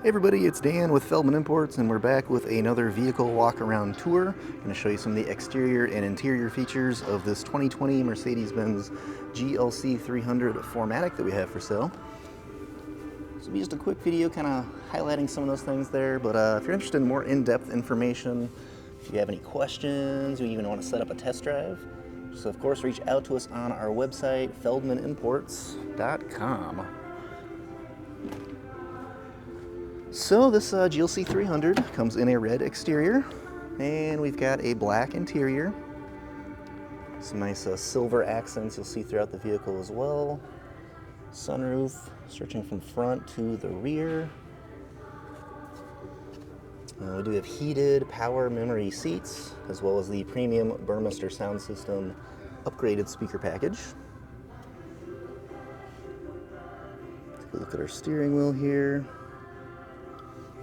Hey everybody, it's Dan with Feldmann Imports, and we're back with another vehicle walk-around tour. I'm going to show you some of the exterior and interior features of this 2020 Mercedes-Benz GLC 300 4MATIC that we have for sale. So it'll be just a quick video kind of highlighting some of those things there, but if you're interested in more in-depth information, if you have any questions, or you even want to set up a test drive, just of course reach out to us on our website, feldmanimports.com. So this GLC 300 comes in a red exterior, and we've got a black interior. Some nice silver accents you'll see throughout the vehicle as well. Sunroof stretching from front to the rear. We do have heated power memory seats, as well as the premium Burmester sound system upgraded speaker package. Take a look at our steering wheel here.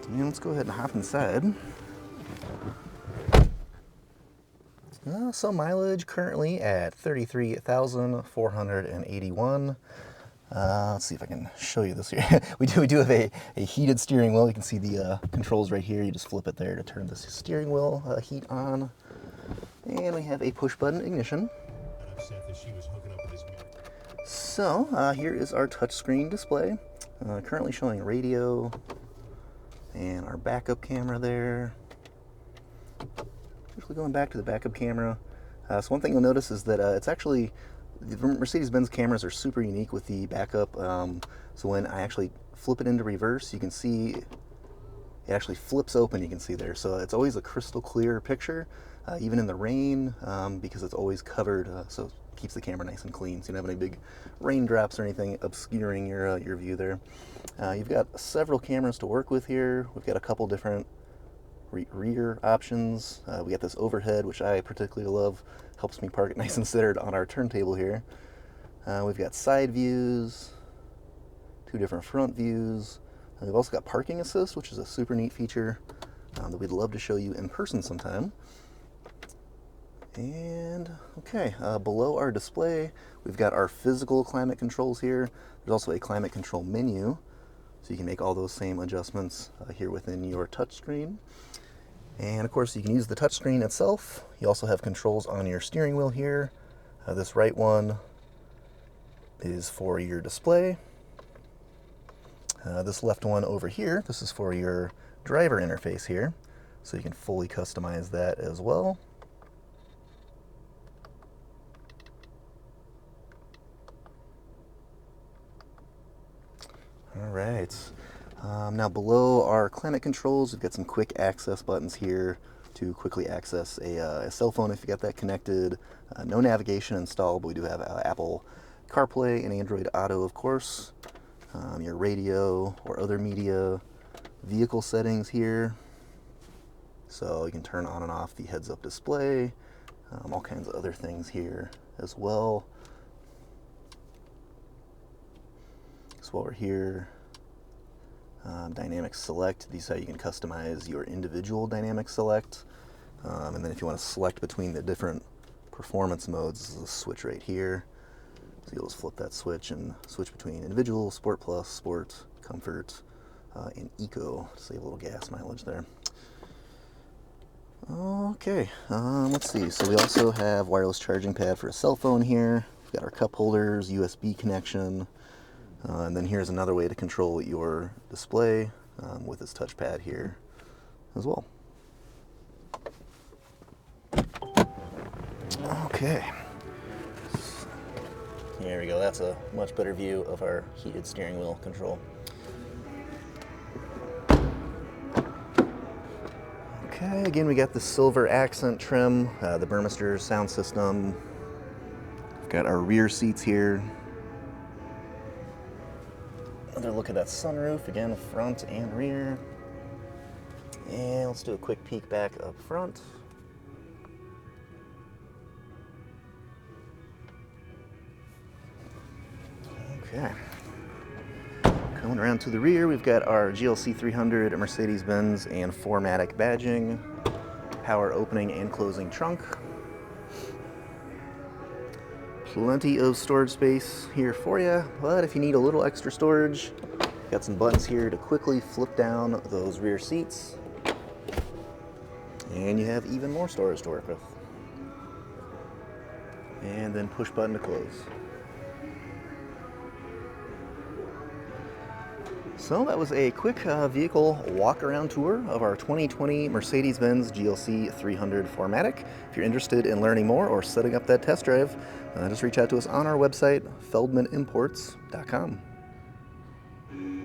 And let's go ahead and hop inside. So mileage currently at 33,481. Let's see if I can show you this here. we do have a heated steering wheel. You can see the controls right here. You just flip it there to turn the steering wheel heat on. And we have a push button ignition. So here is our touchscreen display. Currently showing radio. And our backup camera there. Actually going back to the backup camera. So one thing you'll notice is that it's actually, the Mercedes-Benz cameras are super unique with the backup. So when I actually flip it into reverse, you can see it actually flips open, you can see there. So it's always a crystal clear picture, even in the rain, because it's always covered, so it keeps the camera nice and clean. So you don't have any big raindrops or anything obscuring your view there. You've got several cameras to work with here. We've got a couple different rear options. We got this overhead, which I particularly love. Helps me park it nice and centered on our turntable here. We've got side views, two different front views. We've also got parking assist, which is a super neat feature that we'd love to show you in person sometime. And okay, below our display, we've got our physical climate controls here. There's also a climate control menu, so you can make all those same adjustments here within your touchscreen. And of course, you can use the touchscreen itself. You also have controls on your steering wheel here. This right one is for your display. This left one over here, this is for your driver interface here, so you can fully customize that as well. All right, now below our climate controls, we've got some quick access buttons here to quickly access a cell phone if you got that connected. No navigation installed, but we do have Apple CarPlay and Android Auto, of course. Your radio or other media, vehicle settings here. So you can turn on and off the heads-up display, all kinds of other things here as well. So while we're here, dynamic select, these are how you can customize your individual dynamic select. And then if you want to select between the different performance modes, this is a switch right here. So you'll just flip that switch and switch between individual, Sport Plus, Sport, Comfort, and Eco to save a little gas mileage there. Okay, let's see. So we also have wireless charging pad for a cell phone here. We've got our cup holders, USB connection. And then here's another way to control your display with this touchpad here as well. Okay. There we go. That's a much better view of our heated steering wheel control. Okay, again, we got the silver accent trim, the Burmester sound system. We've got our rear seats here. Another look at that sunroof, again, front and rear. And let's do a quick peek back up front. Okay. Coming around to the rear, we've got our GLC 300 Mercedes-Benz and 4MATIC badging, power opening and closing trunk. Plenty of storage space here for you, but if you need a little extra storage, Got some buttons here to quickly flip down those rear seats. And you have even more storage to work with. And then push button to close. So that was a quick vehicle walk-around tour of our 2020 Mercedes-Benz GLC 300 4MATIC. If you're interested in learning more or setting up that test drive, just reach out to us on our website, feldmanimports.com.